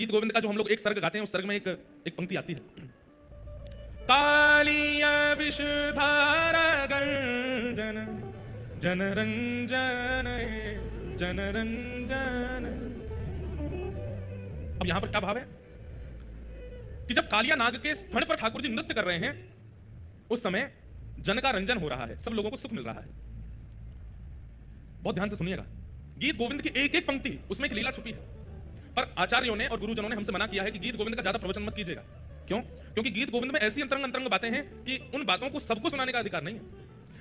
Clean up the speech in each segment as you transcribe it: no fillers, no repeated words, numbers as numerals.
गीत गोविंद का जो हम लोग एक सर्ग गाते हैं, उस सर्ग में एक पंक्ति आती है, कालिया विषधारा गंजन जनरंजन जनरंजन। अब यहां पर क्या भाव है कि जब कालिया नाग के फण पर ठाकुर जी नृत्य कर रहे हैं, उस समय जन का रंजन हो रहा है, सब लोगों को सुख मिल रहा है। बहुत ध्यान से सुनिएगा, गीत गोविंद की एक एक पंक्ति उसमें एक लीला छुपी है। पर आचार्यों ने और गुरुजनों ने हमसे मना किया है कि गीत गोविंद का ज्यादा प्रवचन मत कीजिएगा। क्यों? क्योंकि गीत गोविंद में ऐसी अंतरंग अंतरंग बातें हैं कि उन बातों को सबको सुनाने का अधिकार नहीं है।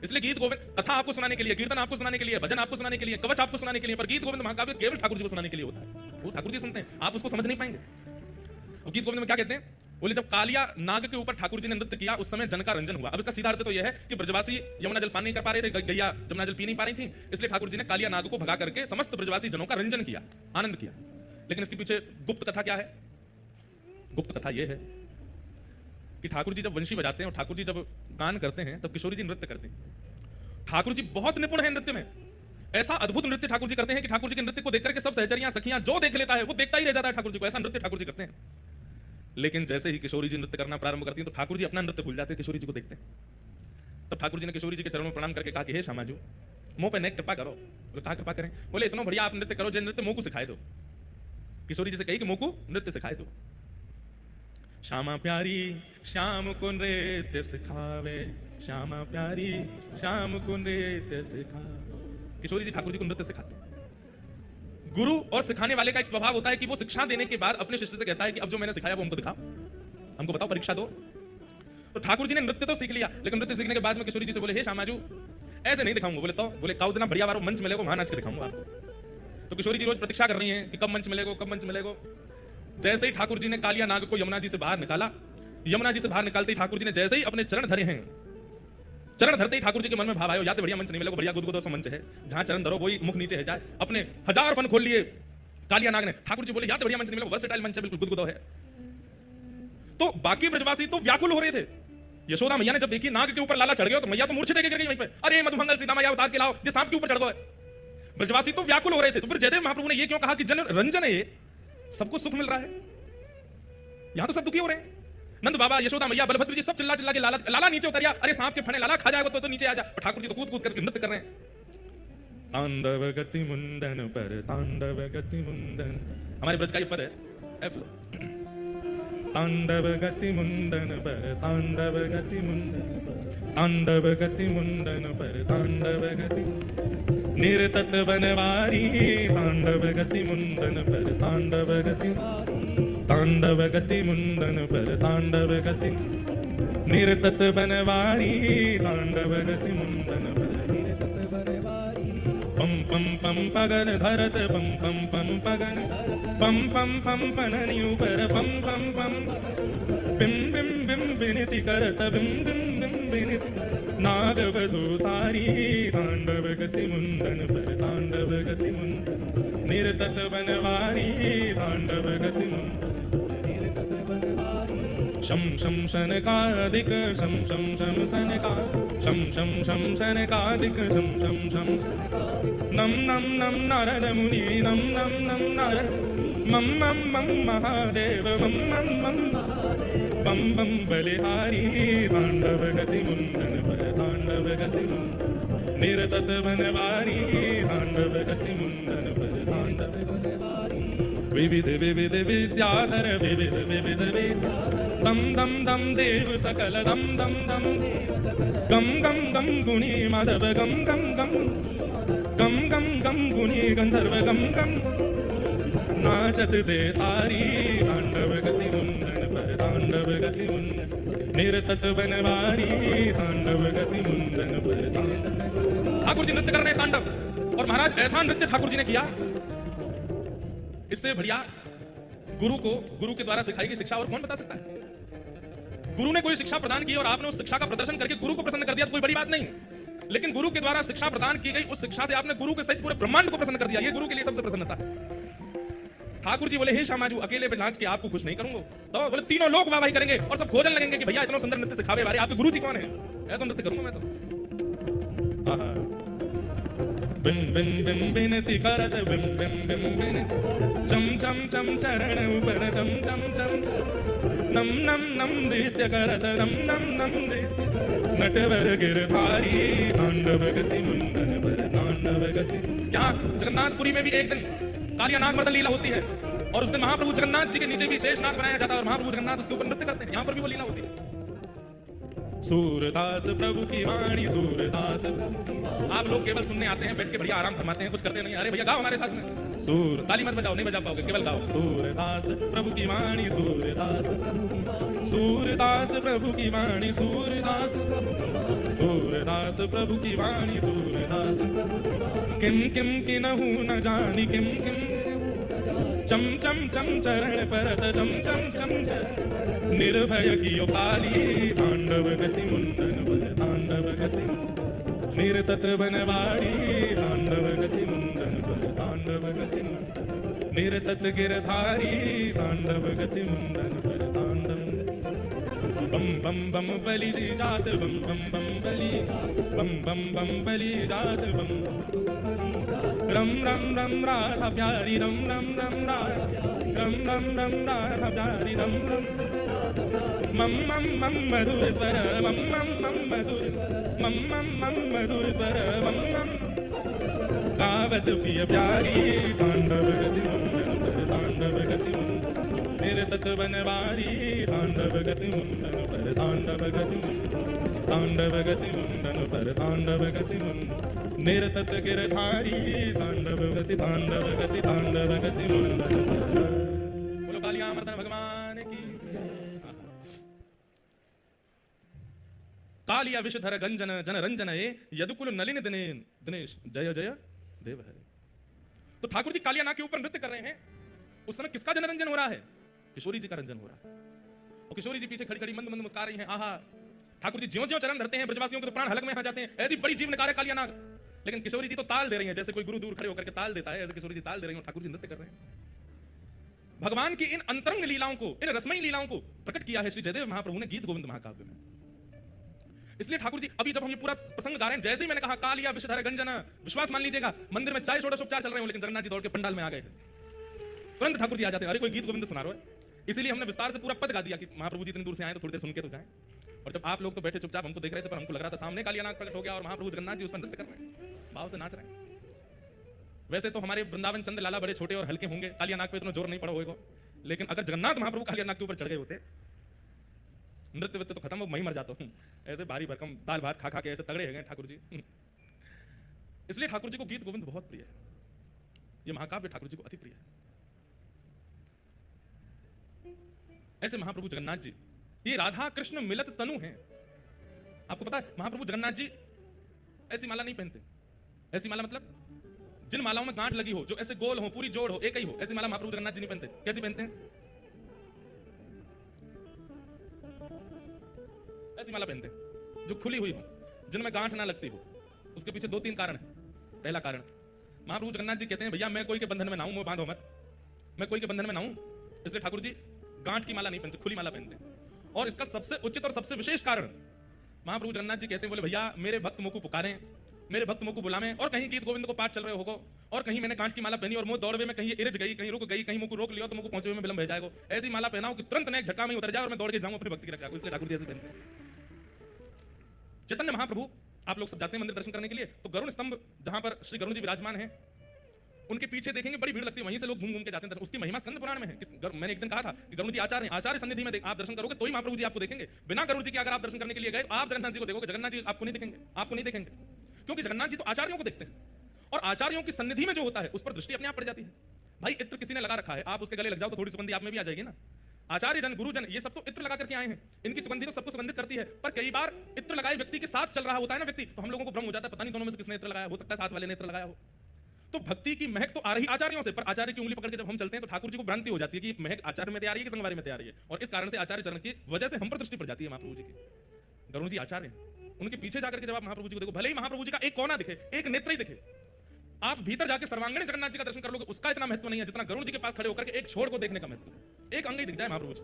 इसलिए गीत गोविंद कथा आपको सुनाने के लिए, कीर्तन आपको सुनाने के लिए, भजन आपको सुनाने के लिए, कवच आपको सुनाने के लिए, पर गीत गोविंद महाकाव्य केवल ठाकुर जी को सुनाने के लिए होता है। वो ठाकुर जी सुनते हैं, आप उसको समझ नहीं पाएंगे। और गीत गोविंद में क्या कहते हैं, बोले जब कालिया नाग के ऊपर ठाकुर जी ने नृत्य किया, उस समय जन का रंजन हुआ। अब इसका सीधा अर्थ तो यह है कि ब्रजवासी यमुना जल पान नहीं कर पा रहे थे, गैया जमुना जल पी नहीं पा रही थी, इसलिए ठाकुर जी ने कालिया नाग को भगा करके समस्त ब्रजवासी जनों का रंजन किया, आनंद किया। लेकिन इसके पीछे गुप्त कथा क्या है? गुप्त कथा यह है कि ठाकुर जी जब वंशी बजाते हैं और ठाकुर जी जब गान करते हैं, तब किशोरी जी नृत्य करते हैं। ठाकुर जी बहुत निपुण है नृत्य में, ऐसा अद्भुत नृत्य ठाकुर जी करते हैं कि ठाकुर जी के नृत्य को देख करके सब सहचरियां सखियां जो देख लेता है वो देखता ही रह जाता है ठाकुर जी को। ऐसा नृत्य ठाकुर जी करते हैं। लेकिन जैसे ही किशोरी जी नृत्य करना प्रारंभ करती हैं, तो ठाकुर जी अपना नृत्य भूल जाते हैं, किशोरी जी को देखते हैं। तब ठाकुर जी ने किशोरी जी के चरणों में प्रणाम करके कहा कि हे श्यामाजू, मुंह पे नेक कृपा करो। बोले कहा कृपा करें? बोले इतना बढ़िया आप नृत्य करो, जो नृत्य मुंह को सिखाए दो। किशोरी जी से कही कि मुंह को नृत्य सिखाए दो। श्यामा प्यारी श्याम को नृत्य सिखावे, श्यामा प्यारी श्याम को नृत्य सिखावे। किशोरी जी ठाकुर जी को नृत्य सिखाते हैं। गुरु और सिखाने वाले का एक स्वभाव होता है कि वो शिक्षा देने के बाद अपने शिष्य से कहता है कि अब जो मैंने सिखाया वो हमको दिखाओ, हमको बताओ, परीक्षा दो। तो ठाकुर जी ने नृत्य तो सीख लिया, लेकिन नृत्य सीखने के बाद में किशोरी जी से बोले हे श्यामाजू ऐसे नहीं दिखाऊंगा। बोले तो? बोले काउ इतना बढ़िया वाला मंच मिलेगा वहां नाच के दिखाऊंगा आपको। तो किशोरी जी रोज प्रतीक्षा कर रही हैं कि कब मंच मिलेगा, कब मंच मिलेगा। जैसे ही ठाकुर जी ने कालिया नाग को यमुना जी से बाहर निकाला, यमुना जी से बाहर निकालते ही ठाकुर जी ने जैसे ही अपने चरण धरे हैं, चरण धरते ही ठाकुर जी के मन में भाव आया, या तो बढ़िया मंच नहीं मिलेगा, बढ़िया गुदगुदो सा मंच है, जहां चरण धरो वही मुख नीचे है जाए। अपने 1000 फन खोल लिए कालिया नाग ने। ठाकुर जी बोले या तो बढ़िया मंच नहीं मिलेगा, वर्सेटाइल मंच है, बिल्कुल गुदगुदो है। तो बाकी ब्रजवासी तो व्याकुल हो रहे थे। यशोदा मैया ने जब देखी नाग के ऊपर लाला चढ़ गया, तो मैया तो मूर्छित गिर गई वहीं पे, अरे मधुमंगल सीता मैया उतार के लाओ, जिस सांप के ऊपर चढ़ गए। ब्रजवासी तो व्याकुल हो रहे थे। तो फिर जयदेव महाप्रभु ने ये क्यों कहा कि जन रंजन है, ये सबको सुख मिल रहा है, यहां तो सब दुखी हो रहे हैं। नंद बाबा, यशोदा मैया, बलभद्र जी सब चिल्ला चिल्ला के लाला नीचे उतरिया, अरे सांप के फने लाला खा जाएगा तो नीचे आ जा। ठाकुर जी तो कूद कूद करके नृत्य कर रहे हैं। तांडव गति मुंडन पर तांडव गति मुंडन, हमारे ब्रज का ये पद है एफ। तांडव गति मुंडन पर तांडव गति मुंडन, तांडव गति मुंडन पर तांडव गति निरतत बनवारी, तांडव गति मुंडन पर तांडव गति, तांडव गति मुंडन पर तांडव गति निरतत बनवारी, तांडव गति मुंडन पर पम पम पम पगन धरत पम पम पम पगन पम पम पम पननि ऊपर पम पम पम बिम बिम बिम विनति करत बिम बिम बिम विनति नाग वधूतारी, तांडव गति मुंडन पर तांडव गति मुंडन निरतत बनवारी, तांडव गति मुंडन शम शम शनकादिक शम शम शम शनका शम शम शम शनकादिक शम शम शम नम नम नम नारद मुनि नम नम नम नारद मम मम मम महादेव मम मम मम बम बम बलिहारी, तांडव गति मुंडन पर तांडव गति मुंडन निरतत बनवारी, तांडव गति मुंडन पर तांडव बनवारी विविध विविध विद्याधर विविध विविध विद्या दम दम दम देव सकल दम दम दम गम गम गम गुणी माधव गम गम गम गम गम गम गुणी गंधर्व गम गम नाचत दे तारी, तांडव गति मुंडन पर तांडव गति मुंडन निरतत बनवारी, तांडव गति मुंडन पर तांडव। ठाकुर जी नृत्य कर रहे तांडव, और महाराज ऐसा नृत्य ठाकुर जी ने किया, इससे बढ़िया गुरु के द्वारा सिखाई गई शिक्षा और कौन बता सकता है। गुरु ने कोई शिक्षा प्रदान की और आपने उस शिक्षा का प्रदर्शन करके गुरु को प्रसन्न कर दिया तो कोई बड़ी बात नहीं, लेकिन गुरु के द्वारा शिक्षा प्रदान की गई उस शिक्षा से आपने गुरु के सहित पूरे ब्रह्मांड को प्रसन्न कर दिया, ये गुरु के लिए सबसे प्रसन्नता है। ठाकुर जी बोले हे श्यामाजू अकेले पे नाच के आपको खुश नहीं करूंगा, तो बोले तीनों लोग वाहवाही करेंगे और सब खोजने लगेंगे कि भैया इतना सुंदर नृत्य सिखावे वाले आपके गुरु जी कौन है, ऐसा नृत्य करूंगा मैं तो। बिन बिन बिन बिनती करत बिन बिन बिन बिन चम चम चम चरण ऊपर चम चम चम नम नम नम नृत्य करत नम नम नम नटवर गिरधारी तांडव गति मुंडन पर तांडव गति। यहाँ जगन्नाथपुरी में भी एक दिन कालिया नाग मर्दन लीला होती है और उस दिन महाप्रभु जगन्नाथ जी के नीचे भी शेष नाग बनाया जाता है और महाप्रभु जगन्नाथ उसके ऊपर नृत्य करते हैं। यहाँ पर भी वो लीला होती है। सूरदास प्रभु की वाणी सूरदास। आप लोग केवल सुनने आते हैं, बैठ के बढ़िया आराम फरमाते हैं, कुछ करते नहीं। अरे भैया गाओ हमारे साथ में। सूर ताली मत बजाओ, नहीं बजा पाओगे, केवल गाओ। सूरदास प्रभु की वाणी सूरदास, सूरदास प्रभु की वाणी सूरदास, सूरदास प्रभु की वाणी सूरदास। किम किम किन्हु न जानी किम किम चम चम चम चरण परत चम चम चम निर्भय कियो काली तांडव गति मुंडन पर तांडव गति निरतत बनवाड़ी तांडव गति मुंडन पर तांडव गति निरतत गिरधारी तांडव गति मुंडन पर तांडव। बम बम बम बलि जात बम बम बम बलि बम बम बम बलि जात बम रम रम रम राधा प्यारी रम रम रम राधा रम रम रम राधा प्यारी रम रम मम मम मम मधुर स्वर मम मम मम मधुर मम मम मम मधुर स्वर मम मम गावत प्रिय प्यारी तांडव गति मुंडन तांडव गति निरतत बनवारी तांडव गति मुंडन पर तांडव गति तांडव गति मुंडन पर तांडव गति निरतत गिरधारी तांडव गति तांडव गति मुंडन। बोलो कालिया मर्दन भगवान की। कालिया विषधर गंजन जन रंजन यदुकुल नलिन दिनेश जय जय देव हरे। तो ठाकुर जी कालिया नाग के ऊपर नृत्य कर रहे हैं। उस समय किसका जनरंजन हो रहा है? किशोरी जी का रंजन हो रहा है। और किशोरी जी पीछे खड़ी खड़ी मंद मंद मुस्कुरा रही हैं। आहा, ठाकुर जी ज्यों ज्यों चरण धरते हैं ब्रजवासियों के तो प्राण हलक में आ जाते हैं। ऐसी बड़ी जीवन कार्य कालिया नाग। लेकिन किशोरी जी तो ताल दे रही हैं, जैसे कोई गुरु दूर खड़े होकर के ताल देता है, ऐसे किशोरी जी ताल दे रही हैं, ठाकुर जी नृत्य कर रहे हैं। भगवान की इन अंतरंग लीलाओं को, इन रसमयी लीलाओं को प्रकट किया है श्री जयदेव महाप्रभु ने गीत गोविंद महाकाव्य में। इसलिए ठाकुर जी अभी जब हम ये पूरा प्रसंग गा रहे हैं, जैसे ही मैंने कहा कालिया विषधर गंजना, विश्वास मान लीजिएगा मंदिर में चाय षोडशोपचार चल रहे हो, लेकिन जगन्नाथ जी दौड़ के पंडाल में आ गए थे। तुरंत ठाकुर जी आ जाते हैं, अरे कोई गीत गोविंद सुना रहे हो। इसीलिए हमने विस्तार से पूरा पद गा दिया कि महाप्रभु जी इतनी दूर से आए तो थोड़ी देर सुन के तो जाएं। और जब आप लोग तो बैठे चुपचाप हमको देख रहे थे, पर हमको लग रहा था सामने कालिया नाग प्रकट हो गया और महाप्रभु जगन्नाथ जी उस पर नृत्य कर रहे हैं, भाव से नाच रहे हैं। वैसे तो हमारे वृंदावन चंद लाला बड़े छोटे और हल्के होंगे, कालिया नाग पे इतना जोर नहीं पड़ा होगा, लेकिन अगर जगन्नाथ महाप्रभु कालिया नाग के ऊपर चढ़ गए होते, नृत्य वृत्य तो खत्म, वहीं मर जाता हूँ। ऐसे भारी भरकम दाल भात खा खा के ऐसे तगड़े हो गए ठाकुर जी। इसलिए ठाकुर जी को गीत गोविंद बहुत प्रिय है। ये महाकाव्य ठाकुर जी को अति प्रिय है। ऐसे महाप्रभु जगन्नाथ जी ये राधा कृष्ण मिलत तनु हैं। आपको पता है महाप्रभु जगन्नाथ जी ऐसी माला नहीं पहनते। ऐसी माला मतलब जिन मालाओं में गांठ लगी हो, जो ऐसे गोल हो, पूरी जोड़ हो, एक ही हो, ऐसी माला महाप्रभु जगन्नाथ जी नहीं पहनते। कैसी पहनते हैं? ऐसी माला पहनते हैं जो खुली हुई हो, जिनमें गांठ ना लगती हो। उसके पीछे दो तीन कारण है। पहला कारण, महाप्रभु जगन्नाथ जी कहते हैं भैया मैं कोई के बंधन में ना हूं, मुंह बांधो मत, मैं कोई के बंधन में ना हूं। इसलिए ठाकुर जी गांठ की माला नहीं पहनते, खुली माला पहनते हैं। और इसका सबसे उचित और सबसे विशेष कारण, महाप्रभु जगन्नाथ जी कहते हैं बोले भैया मेरे भक्त मुझको पुकारें, मेरे भक्त मुझको बुलावें, और कहीं गीत गोविंद को पाठ चल रहे होगा और कहीं मैंने गांठ की माला पहनी और मुंह दौड़वे में कहीं इरज गई, कहीं रुक गई, कहीं मुझको रोक लिया तो मुझको पहुंचे में विलंब हो जाएगा। ऐसी माला पहनाओ कि तुरंत ने झटका में उतर जाए और मैं दौड़ के जाऊं अपनी भक्ति की रक्षा। इसलिए ठाकुर जी ऐसे पहनते हैं। चैतन्य महाप्रभु, आप लोग सब जाते हैं मंदिर दर्शन करने के लिए, तो गरुड़ स्तंभ जहां पर श्री गरुड़ जी विराजमान हैं, उनके पीछे देखेंगे बड़ी भीड़ लगती है, वहीं से लोग घूम घूम के जाते हैं। उसकी महिमा स्कंद पुराण में है। मैंने एक दिन कहा था कि गरुड़ जी आचार्य हैं, आचार्य सन्निधि में आप दर्शन करोगे तो ही महाप्रभु जी आपको देखेंगे। बिना गरुड़ जी के अगर आप दर्शन करने के लिए गए तो आप जगन्नाथ जी को देखोगे, जगन्नाथ जी आपको नहीं दिखेंगे, आपको नहीं देखेंगे, क्योंकि जगन्नाथ जी तो आचार्यों को देखते हैं और आचार्यों की सन्निधि में जो होता है उस पर दृष्टि अपने आप पड़ जाती है। भाई इत्र किसी ने लगा रखा है, आप उसके गले लग जाओ तो थोड़ी सुगंधी आप में भी आ जाएगी ना। आचार्य जन, गुरुजन, ये सब तो इत्र लगा करके आए हैं, इनकी सुगंधी तो सबको सुगंधित करती है। पर कई बार इत्र लगाए व्यक्ति के साथ चल रहा होता है ना व्यक्ति, तो हम लोगों को भ्रम हो जाता है, पता नहीं दोनों में से किसने इत्र लगाया। हो सकता है साथ वाले ने इत्र लगाया हो। तो भक्ति की महक तो आ रही आचार्यों से, पर आचार्य की उंगली पकड़ के जब हम चलते हैं तो ठाकुर जी को भ्रांति हो जाती है कि महक आचार्य में तैयारी है कि संगवारी में तैयारी है, और इस कारण से आचार्य चरण की वजह से हम पर दृष्टि पड़ जाती है महाप्रभु जी की। गरुड़ जी आचार्य हैं, उनके पीछे जाकर के जब आप महाप्रभु जी को देखो, भले ही महाप्रभु जी का एक कोना दिखे, एक नेत्र ही दिखे, आप भीतर जाके सर्वांगीण जगन्नाथ जी का दर्शन कर लोगे, उसका इतना महत्व नहीं है जितना गरुड़ जी के पास खड़े होकर के एक छोड़ को देखने का महत्व है। एक अंग ही दिख जाए महाप्रभु जी,